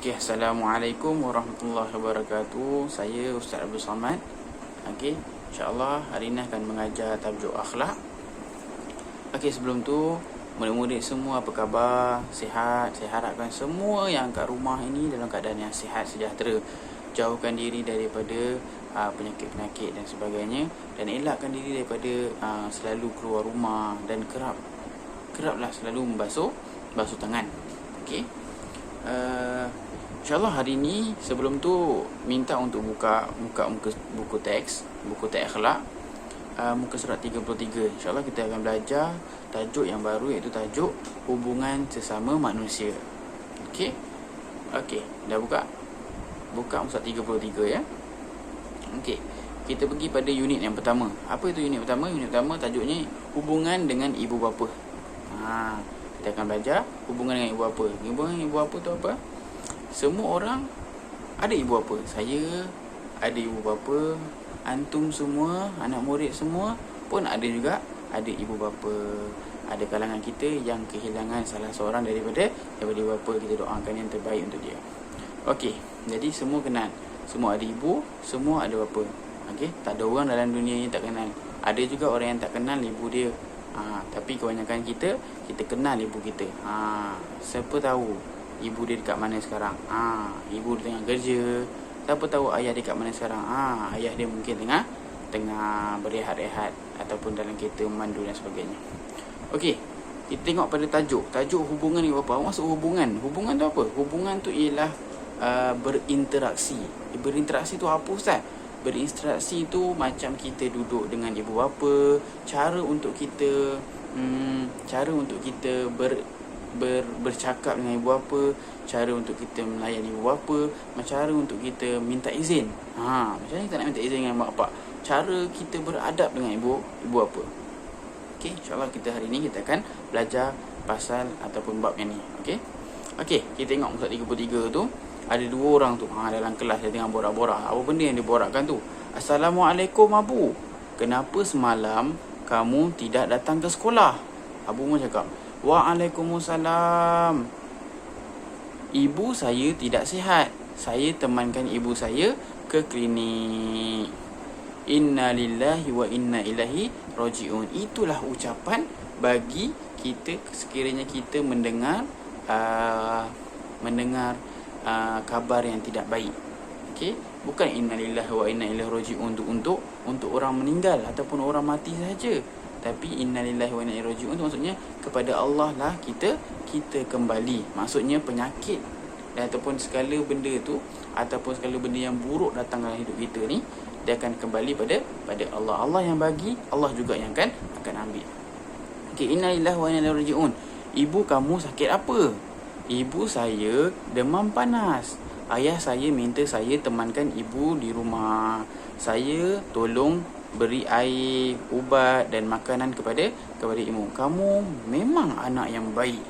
Okey, Assalamualaikum warahmatullahi wabarakatuh. Saya Ustaz Abdul Samad. Okey, insya-Allah hari ini akan mengajar tajuk akhlak. Okey, sebelum tu murid-murid semua apa khabar? Sihat? Saya harapkan semua yang kat rumah ini dalam keadaan yang sihat sejahtera. Jauhkan diri daripada penyakit-penyakit dan sebagainya, dan elakkan diri daripada selalu keluar rumah, dan keraplah selalu membasuh tangan. Okey. InsyaAllah hari ni sebelum tu minta untuk buka buku teks akhlak, muka surat 33. InsyaAllah kita akan belajar tajuk yang baru, iaitu tajuk hubungan sesama manusia. Okey, dah buka muka surat 33 ya. Okey, kita pergi pada unit yang pertama. Apa itu unit pertama? Unit pertama tajuknya hubungan dengan ibu bapa. Kita akan belajar hubungan dengan ibu bapa. Hubungan dengan ibu bapa tu apa? Semua orang ada ibu bapa. Saya ada ibu bapa. Antum semua, anak murid semua pun ada ibu bapa. Ada kalangan kita yang kehilangan salah seorang daripada ibu bapa. Kita doakan yang terbaik untuk dia. Okey, jadi semua kenal. Semua ada ibu, semua ada bapa. Okey, tak ada orang dalam dunia ni tak kenal. Ada juga orang yang tak kenal ibu dia. Tapi kebanyakan kita kenal ibu kita. Siapa tahu ibu dia dekat mana sekarang? Ibu dia tengah kerja. Siapa tahu ayah dia dekat mana sekarang? Ayah dia mungkin tengah berehat-rehat ataupun dalam kereta memandu dan sebagainya. Okey, kita tengok pada tajuk hubungan ibu bapa. Maksud hubungan tu apa? Hubungan tu ialah berinteraksi. Berinteraksi tu apa, Ustaz? Berinteraksi tu macam kita duduk dengan ibu bapa, cara untuk kita bercakap dengan ibu bapa, cara untuk kita melayan ibu bapa, cara untuk kita minta izin. Macam mana kita nak minta izin dengan mak bapak? Cara kita beradab dengan ibu bapa. Okey, insya-Allah kita hari ni kita akan belajar pasal ataupun bab yang ni. Okey, kita tengok muka 33 tu. Ada dua orang tu dalam kelas dia tengah borak-borak. Apa benda yang dia borakkan tu? Assalamualaikum Abu. Kenapa semalam kamu tidak datang ke sekolah? Abu pun cakap, Waalaikumsalam. Ibu saya tidak sihat. Saya temankan ibu saya ke klinik. Innalillahi wa inna ilaihi raji'un. Itulah ucapan bagi kita sekiranya kita mendengar kabar yang tidak baik. Okey, bukan innalillahi wa inna ilaihi raji'un untuk orang meninggal ataupun orang mati saja, tapi innalillahi wa inna ilaihi raji'un tu maksudnya kepada Allah lah kita kembali. Maksudnya penyakit dan ataupun segala benda tu ataupun segala benda yang buruk datang dalam hidup kita ni, dia akan kembali pada Allah. Allah yang bagi, Allah juga yang akan ambil. Okey, innalillahi wa inna ilaihi raji'un. Ibu kamu sakit apa? Ibu saya demam panas. Ayah saya minta saya temankan ibu di rumah. Saya tolong beri air, ubat dan makanan kepada ibu. Kamu memang anak yang baik.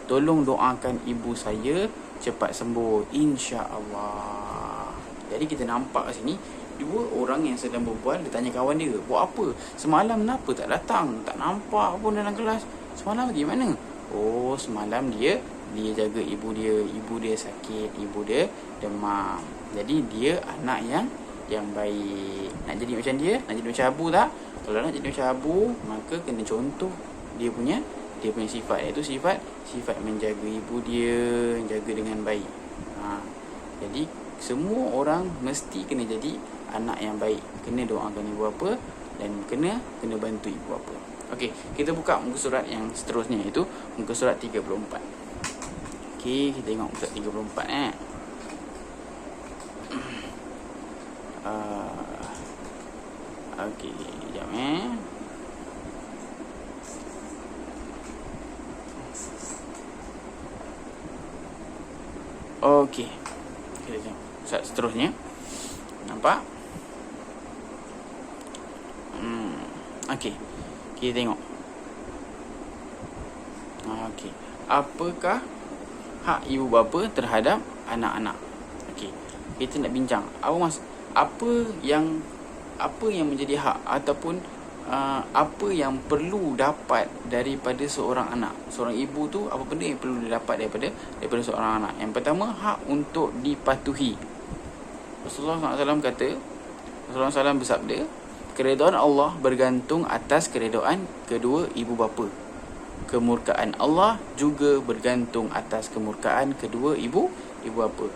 Tolong doakan ibu saya cepat sembuh, insya-Allah. Jadi kita nampak kat sini dua orang yang sedang berbual. Dia tanya kawan dia, buat apa? Semalam kenapa tak datang? Tak nampak pun dalam kelas. Semalam pergi mana? Oh, semalam dia jaga ibu dia. Ibu dia sakit, ibu dia demam. Jadi dia anak yang baik. Nak jadi macam dia? Nak jadi macam Abu tak? Kalau nak jadi macam Abu, maka kena contoh dia punya sifat, iaitu sifat menjaga ibu dia, jaga dengan baik. Jadi semua orang mesti kena jadi anak yang baik. Kena doakan ibu bapa dan kena bantu ibu bapa. Okey, kita buka muka surat yang seterusnya, iaitu muka surat 34. Okey, kita tengok muka surat 34 Okey, sekejap Okey, kita tengok surat seterusnya. Nampak? Okey, kita tengok. Okey, apakah hak ibu bapa terhadap anak-anak? Okey, kita nak bincang apa yang menjadi hak ataupun apa yang perlu dapat daripada seorang anak. Seorang ibu tu apa benda yang perlu dia dapat daripada seorang anak. Yang pertama, hak untuk dipatuhi. Rasulullah SAW kata, Rasulullah SAW bersabda, keredaan Allah bergantung atas keredaan kedua ibu bapa. Kemurkaan Allah juga bergantung atas kemurkaan kedua ibu bapa.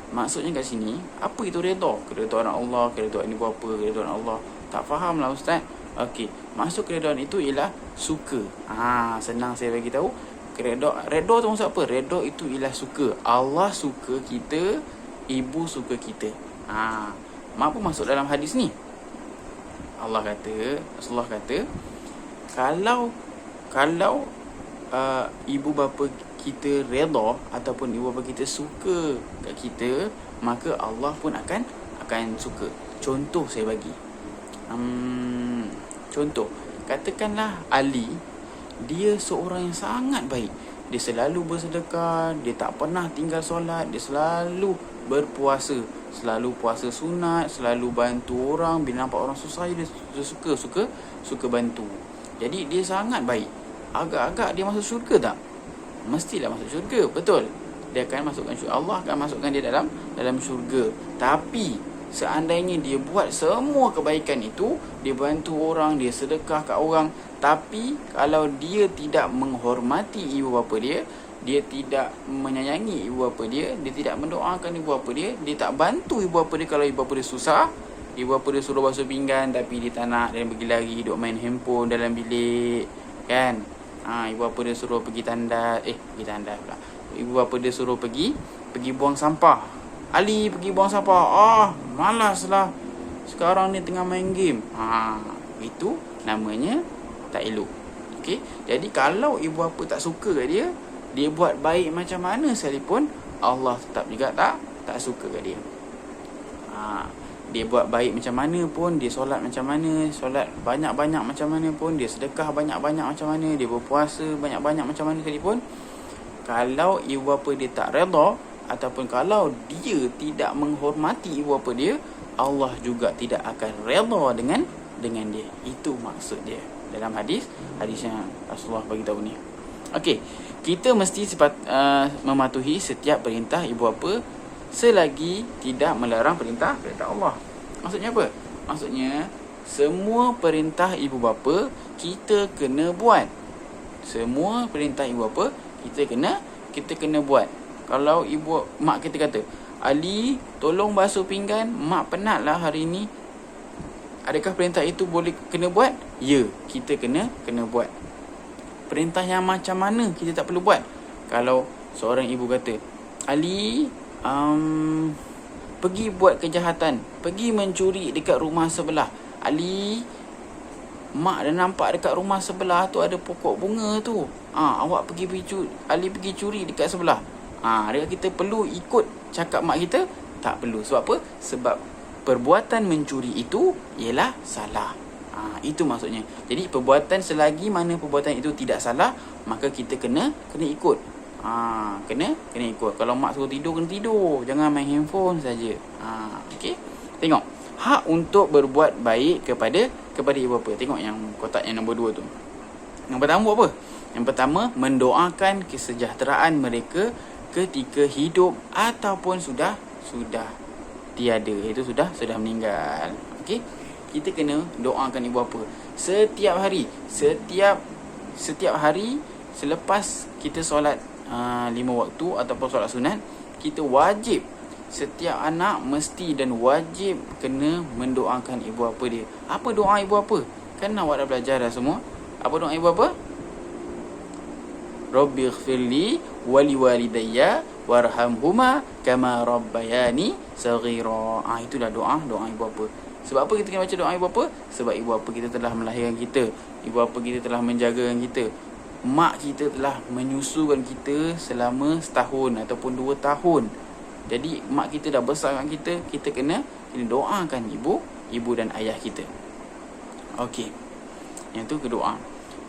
Maksudnya kat sini, apa itu redha? Keredaan Allah, keredaan ibu bapa, keredaan Allah. Tak faham lah Ustaz. Okey, maksud keredaan itu ialah suka. Senang saya bagi tahu. Redha tu maksud apa? Redha itu ialah suka. Allah suka kita, ibu suka kita. Apa masuk dalam hadis ni? Rasulullah kata, kalau ibu bapa kita redha ataupun ibu bapa kita suka kat kita, maka Allah pun akan suka. Contoh saya bagi. Contoh, katakanlah Ali, dia seorang yang sangat baik. Dia selalu bersedekah, dia tak pernah tinggal solat, dia selalu berpuasa, selalu puasa sunat, selalu bantu orang. Bila nampak orang susah, dia suka bantu. Jadi dia sangat baik. Agak-agak dia masuk syurga tak? Mestilah masuk syurga, betul. Dia akan masukkan syurga. Allah akan masukkan dia dalam syurga. Tapi seandainya dia buat semua kebaikan itu, dia bantu orang, dia sedekah kat orang, tapi kalau dia tidak menghormati ibu bapa dia, dia tidak menyayangi ibu bapa dia, dia tidak mendoakan ibu bapa dia, dia tak bantu ibu bapa dia kalau ibu bapa dia susah, ibu bapa dia suruh basuh pinggan tapi dia tak nak, dia pergi lari duduk main handphone dalam bilik, kan? Ibu bapa dia suruh pergi tandas pula. Ibu bapa dia suruh pergi buang sampah. Ali pergi buang sampah. Malaslah. Sekarang ni tengah main game. Itu namanya tak elok. Okey. Jadi kalau ibu bapa tak suka kat dia, dia buat baik macam mana sekalipun, Allah tetap juga tak suka kat dia. Dia buat baik macam mana pun, dia solat macam mana, solat banyak-banyak macam mana pun, dia sedekah banyak-banyak macam mana, dia berpuasa banyak-banyak macam mana sekalipun, kalau ibu bapa dia tak redha, ataupun kalau dia tidak menghormati ibu bapa dia, Allah juga tidak akan redha dengan dia. Itu maksud dia dalam hadis yang Rasulullah bagi tahu ni. Okey, kita mesti mematuhi setiap perintah ibu bapa selagi tidak melarang perintah Allah. Maksudnya apa? Maksudnya semua perintah ibu bapa kita kena buat. Semua perintah ibu bapa kita kena buat. Kalau mak kita kata, Ali, tolong basuh pinggan, mak penat lah hari ni. Adakah perintah itu boleh kena buat? Ya, kita kena buat. Perintah yang macam mana kita tak perlu buat? Kalau seorang ibu kata, Ali, pergi buat kejahatan, pergi mencuri dekat rumah sebelah. Ali, mak dah nampak dekat rumah sebelah tu ada pokok bunga tu. Awak Ali pergi curi dekat sebelah. Adakah kita perlu ikut cakap mak kita? Tak perlu. Sebab apa? Sebab perbuatan mencuri itu ialah salah. Itu maksudnya. Jadi perbuatan, selagi mana perbuatan itu tidak salah, maka kita kena ikut. Kena ikut. Kalau mak suruh tidur, kena tidur. Jangan main handphone saja. Okey. Tengok. Hak untuk berbuat baik kepada ibu bapa. Tengok yang kotak yang nombor 2 tu. Yang pertama buat apa? Yang pertama, mendoakan kesejahteraan mereka ketika hidup ataupun sudah tiada, itu sudah meninggal. Okey. Kita kena doakan ibu bapa setiap hari. Setiap hari selepas kita solat 5 waktu ataupun solat sunat, kita wajib, setiap anak mesti dan wajib kena mendoakan ibu bapa dia. Apa doa ibu bapa? Kan awak dah belajar dah semua. Apa doa ibu bapa? Rabbighfirli wali walidayya warhamhuma kama rabbayani saghira. Itulah doa ibu bapa. Sebab apa kita kena baca doa ibu bapa? Sebab ibu bapa kita telah melahirkan kita, ibu bapa kita telah menjagakan kita, mak kita telah menyusukan kita selama setahun ataupun 2 tahun. Jadi mak kita dah besarkan kita, kita kena doakan ibu dan ayah kita. Okey. Yang tu kedua.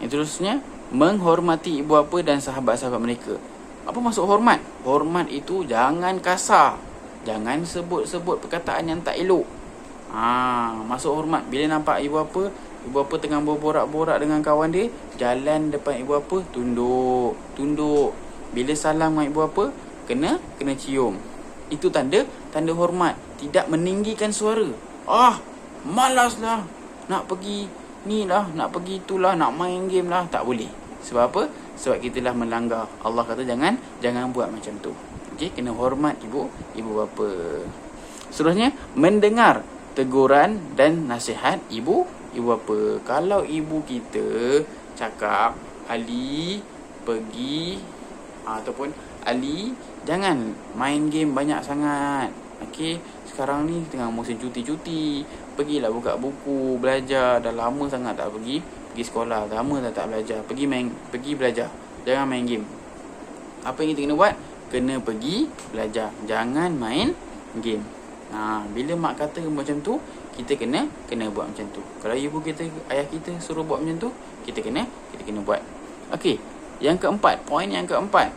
Yang terusnya, menghormati ibu bapa dan sahabat-sahabat mereka. Apa maksud hormat? Hormat itu jangan kasar. Jangan sebut-sebut perkataan yang tak elok. Maksud hormat, bila nampak ibu bapa Ibu bapa tengah berborak-borak dengan kawan dia, jalan depan ibu bapa, tunduk. Bila salam dengan ibu bapa, kena cium. Itu tanda hormat, tidak meninggikan suara. Malaslah nak pergi ni lah, nak pergi itulah, nak main game lah, tak boleh. Sebab apa? Sebab kita dah melanggar. Allah kata jangan buat macam tu. Okey, kena hormat ibu bapa. Seterusnya, mendengar teguran dan nasihat ibu bapa. Kalau ibu kita cakap, Ali pergi ataupun Ali jangan main game banyak sangat. Okey, sekarang ni tengah musim cuti. Pergilah buka buku, belajar. Dah lama sangat tak pergi sekolah, lama dah tak belajar. Pergi belajar. Jangan main game. Apa yang kita kena buat? Kena pergi belajar. Jangan main game. Bila mak kata macam tu, kita kena buat macam tu. Kalau ibu kita, ayah kita suruh buat macam tu, kita kena buat. Okey, poin yang keempat.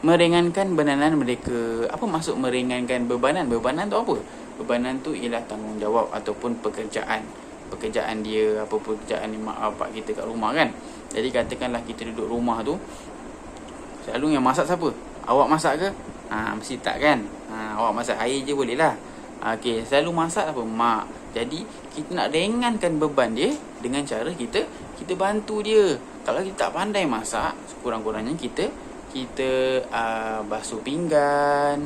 Meringankan bebanan mereka. Apa maksud meringankan bebanan? Bebanan tu apa? Bebanan tu ialah tanggungjawab ataupun pekerjaan dia, apa pekerjaan mak bapak kita kat rumah kan. Jadi katakanlah kita duduk rumah tu, selalu yang masak siapa? Awak masak ke? Mesti tak kan. Awak masak air je boleh lah. Okey, selalu masak apa? Mak. Jadi kita nak ringankan beban dia dengan cara kita bantu dia. Kalau kita tak pandai masak, sekurang-kurangnya kita basuh pinggan,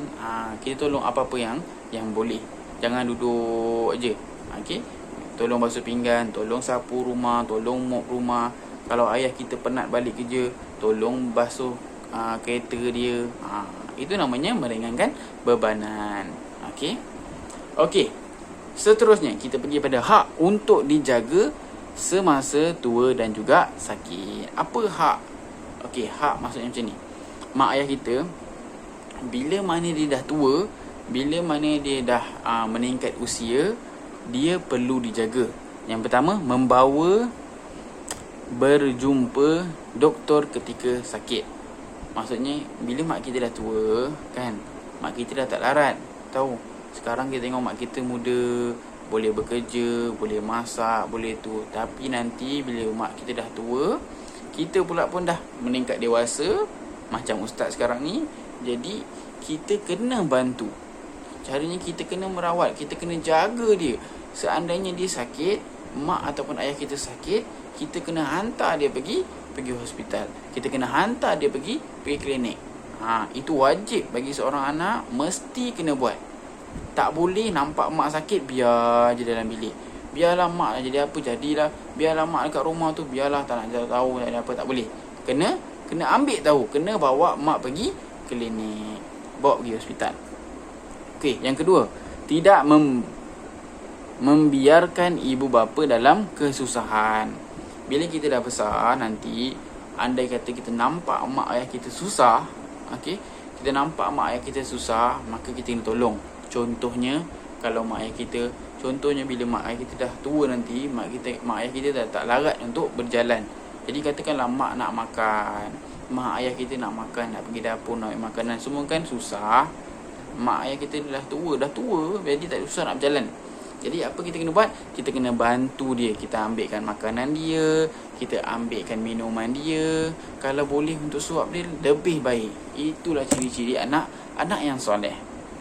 kita tolong apa-apa yang boleh. Jangan duduk je. Okey, tolong basuh pinggan, tolong sapu rumah, tolong mop rumah. Kalau ayah kita penat balik kerja, tolong basuh kereta dia. Itu namanya meringankan bebanan. Okey. Seterusnya kita pergi pada hak untuk dijaga semasa tua dan juga sakit. Apa hak? Okey, hak maksudnya macam ni. Mak ayah kita, bila mana dia dah tua, bila mana dia dah meningkat usia, dia perlu dijaga. Yang pertama, membawa berjumpa doktor ketika sakit. Maksudnya, bila mak kita dah tua kan, mak kita dah tak larat. Tahu, sekarang kita tengok mak kita muda, boleh bekerja, boleh masak, boleh tu. Tapi nanti bila mak kita dah tua, kita pula pun dah meningkat dewasa, macam ustaz sekarang ni. Jadi kita kena bantu. Caranya kita kena merawat, kita kena jaga dia. Seandainya dia sakit, mak ataupun ayah kita sakit, kita kena hantar dia pergi hospital. Kita kena hantar dia pergi klinik. Itu wajib bagi seorang anak, mesti kena buat. Tak boleh nampak mak sakit, biar je dalam bilik. Biarlah mak jadi apa jadilah. Biarlah mak dekat rumah tu, biarlah tak nak tahu tak ada apa. Tak boleh. Kena ambil tahu. Kena bawa mak pergi klinik, bawa pergi hospital. Okey, yang kedua, tidak membiarkan ibu bapa dalam kesusahan. Bila kita dah besar nanti, andai kata kita nampak mak ayah kita susah, okey, kita nampak mak ayah kita susah, maka kita kena tolong. Contohnya, kalau mak ayah kita, bila mak ayah kita dah tua nanti, mak ayah kita dah tak larat untuk berjalan. Jadi katakanlah mak nak makan, mak ayah kita nak makan, nak pergi dapur, nak ambil makanan, semua kan susah. Mak ayah kita dah tua, jadi tak susah nak berjalan. Jadi apa kita kena buat? Kita kena bantu dia. Kita ambilkan makanan dia, kita ambilkan minuman dia. Kalau boleh untuk suap dia, lebih baik. Itulah ciri-ciri anak yang soleh.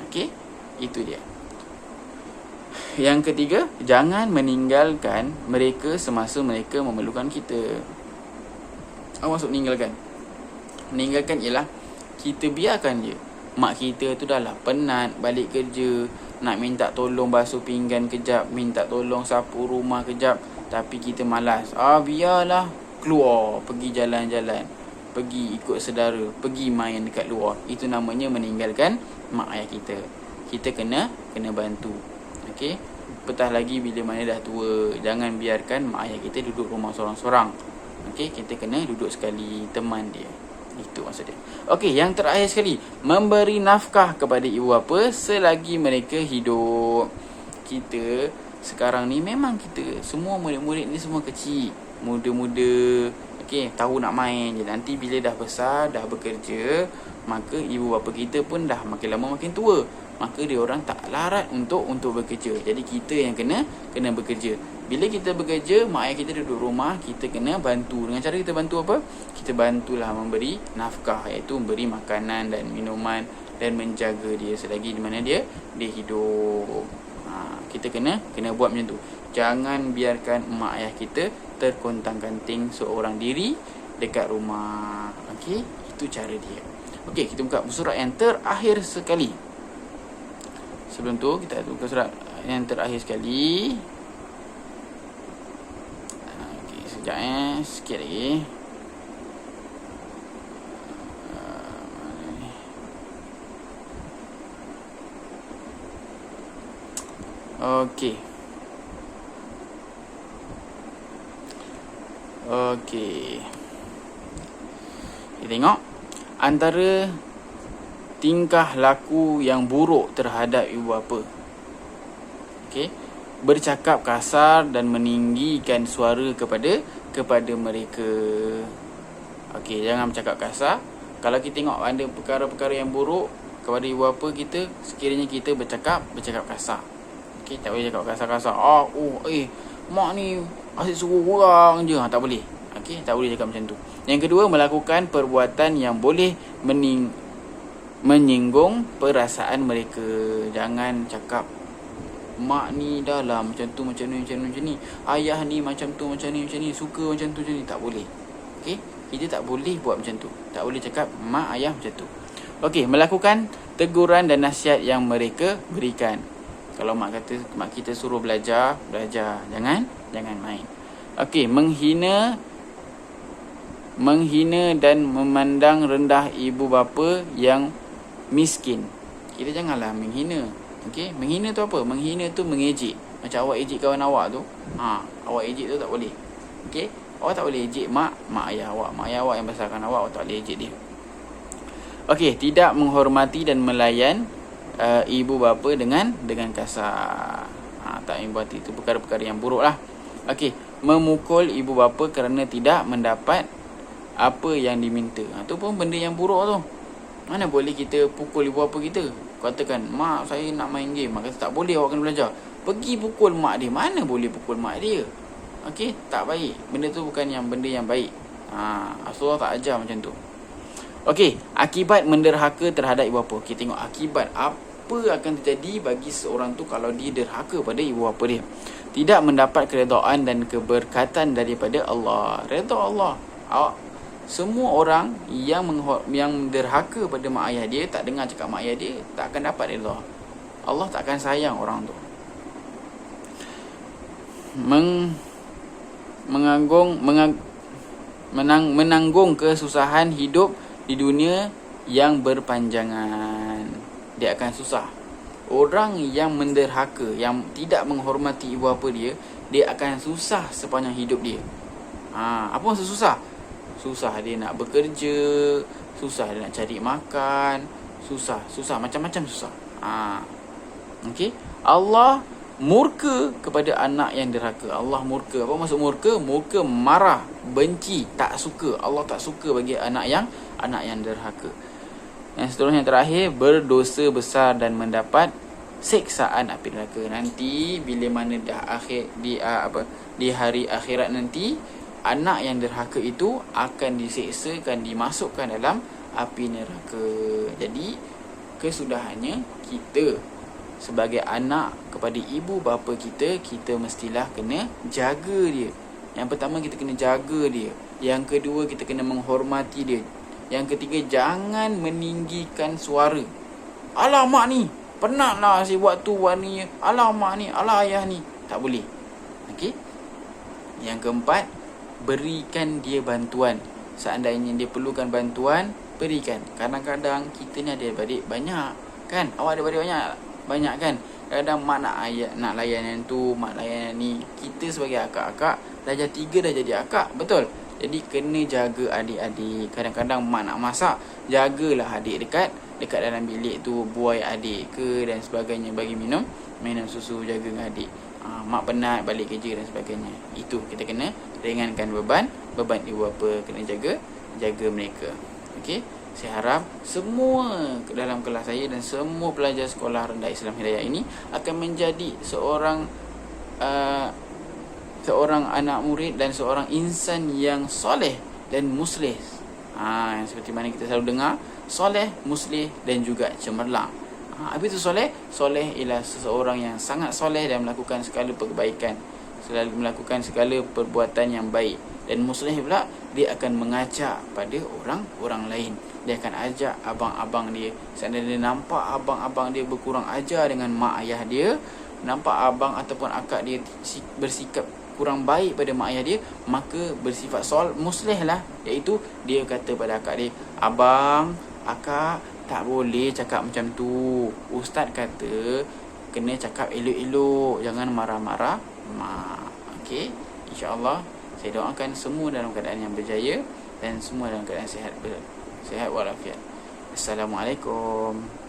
Okey? Itu dia. Yang ketiga, jangan meninggalkan mereka semasa mereka memerlukan kita. Apa maksud meninggalkan? Meninggalkan ialah kita biarkan je. Mak kita tu dah lah penat balik kerja, nak minta tolong basuh pinggan kejap, minta tolong sapu rumah kejap, tapi kita malas. Biarlah keluar, pergi jalan-jalan, pergi ikut saudara, pergi main dekat luar. Itu namanya meninggalkan mak ayah kita. Kita kena bantu. Okey? Petah lagi bila mana dah tua, jangan biarkan mak ayah kita duduk rumah sorang-sorang. Okey, kita kena duduk sekali, teman dia. Itu maksud dia. Okey, yang terakhir sekali, memberi nafkah kepada ibu bapa selagi mereka hidup. Kita sekarang ni memang kita semua murid-murid ni semua kecil, muda-muda, Okey, tahu nak main je. Nanti bila dah besar, dah bekerja, maka ibu bapa kita pun dah makin lama makin tua. Maka dia orang tak larat untuk bekerja. Jadi kita yang kena bekerja. Bila kita bekerja, mak ayah kita duduk rumah, kita kena bantu. Dengan cara kita bantu apa? Kita bantulah memberi nafkah, iaitu memberi makanan dan minuman dan menjaga dia selagi di mana dia hidup. Kita kena buat macam tu. Jangan biarkan mak ayah kita terkontang-kanting seorang diri dekat rumah. Okey, itu cara dia. Okey, kita buka surat yang terakhir sekali. Sebelum tu kita buka surat yang terakhir sekali. Okey, sekejap sikit lagi. Okey. Kita tengok antara tingkah laku yang buruk terhadap ibu bapa. Okey, bercakap kasar dan meninggikan suara kepada mereka. Okey, jangan bercakap kasar. Kalau kita tengok ada perkara-perkara yang buruk kepada ibu bapa kita, sekiranya kita bercakap kasar. Okey, tak boleh cakap kasar-kasar. Mak ni asyik suruh orang je. Tak boleh. Okey, tak boleh cakap macam tu. Yang kedua, melakukan perbuatan yang boleh menyinggung perasaan mereka. Jangan cakap mak ni dah lah macam tu, macam ni. Ayah ni macam tu, macam ni. Suka macam tu, macam ni. Tak boleh. Okey, kita tak boleh buat macam tu. Tak boleh cakap mak ayah macam tu. Okey, melakukan teguran dan nasihat yang mereka berikan. Kalau mak kita suruh belajar. Jangan main. Okey, menghina dan memandang rendah ibu bapa yang miskin. Kita janganlah menghina. Okey, menghina tu apa? Menghina tu mengejek. Macam awak ejek kawan awak tu. Awak ejek tu tak boleh. Okey, awak tak boleh ejek mak ayah awak. Mak ayah awak yang besarkan awak tak boleh ejek dia. Okey, tidak menghormati dan melayan ibu bapa dengan kasar. Tak buat itu perkara-perkara yang buruk lah. Okey, memukul ibu bapa kerana tidak mendapat apa yang diminta. Itu pun benda yang buruk tu. Mana boleh kita pukul ibu bapa kita? Katakan, mak saya nak main game. Maka tak boleh, awak kena belajar. Pergi pukul mak dia. Mana boleh pukul mak dia? Okey, tak baik. Benda tu bukan benda yang baik. Rasulullah tak ajar macam tu. Okey, akibat menderhaka terhadap ibu bapa. Kita tengok akibat apa akan terjadi bagi seorang tu kalau dia derhaka pada ibu bapa dia. Tidak mendapat keredaan dan keberkatan daripada Allah. Redha Allah. Semua orang yang derhaka pada mak ayah dia, tak dengar cakap mak ayah dia, tak akan dapat redha. Allah tak akan sayang orang tu. Menanggung kesusahan hidup di dunia yang berpanjangan. Dia akan susah. Orang yang menderhaka, yang tidak menghormati ibu bapa dia, dia akan susah sepanjang hidup dia. Apa maksud susah? Susah dia nak bekerja, susah dia nak cari makan, susah macam-macam susah. Okey, Allah murka kepada anak yang derhaka. Allah murka. Apa maksud murka? Murka marah, benci, tak suka. Allah tak suka bagi anak yang derhaka. Yang seterusnya terakhir, berdosa besar dan mendapat siksaan api neraka. Nanti bila mana dah di hari akhirat nanti, anak yang derhaka itu akan diseksakan, dimasukkan dalam api neraka. Jadi kesudahannya, kita sebagai anak kepada ibu bapa kita mestilah kena jaga dia. Yang pertama, kita kena jaga dia. Yang kedua, kita kena menghormati dia. Yang ketiga, jangan meninggikan suara. Alah mak ni, penatlah si buat tu buat ni. Alah mak ni, alah ayah ni. Tak boleh. Okey. Yang keempat, berikan dia bantuan. Seandainya dia perlukan bantuan, berikan. Kadang-kadang kita ni ada adik banyak kan? Awak ada adik banyak kan? Kadang mak nak layan yang tu, mak layan yang ni. Kita sebagai akak-akak, darjah 3 dah jadi akak, betul? Jadi kena jaga adik-adik. Kadang-kadang mak nak masak, jagalah adik dekat dalam bilik tu, buai adik ke dan sebagainya, bagi minum susu, jaga dengan adik. Mak penat balik kerja dan sebagainya. Itu kita kena ringankan beban ibu bapa, kena jaga mereka. Okey, saya harap semua dalam kelas saya dan semua pelajar sekolah rendah Islam Hidayah ini akan menjadi seorang anak murid dan seorang insan yang soleh dan muslih. Yang seperti mana kita selalu dengar, soleh, muslih dan juga cemerlang. Apa itu soleh? Soleh ialah seseorang yang sangat soleh dan melakukan segala kebaikan, selalu melakukan segala perbuatan yang baik. Dan muslih pula, dia akan mengajak pada orang lain. Dia akan ajak abang-abang dia. Seandainya dia nampak abang-abang dia berkurang ajar dengan mak ayah dia, nampak abang ataupun akak dia bersikap kurang baik pada mak ayah dia, maka bersifat muslih lah. Iaitu dia kata pada akak dia, abang, akak tak boleh cakap macam tu. Ustaz kata kena cakap elok-elok, jangan marah-marah mak. Okey, insya-Allah saya doakan semua dalam keadaan yang berjaya dan semua dalam keadaan sihat walafiat. Assalamualaikum.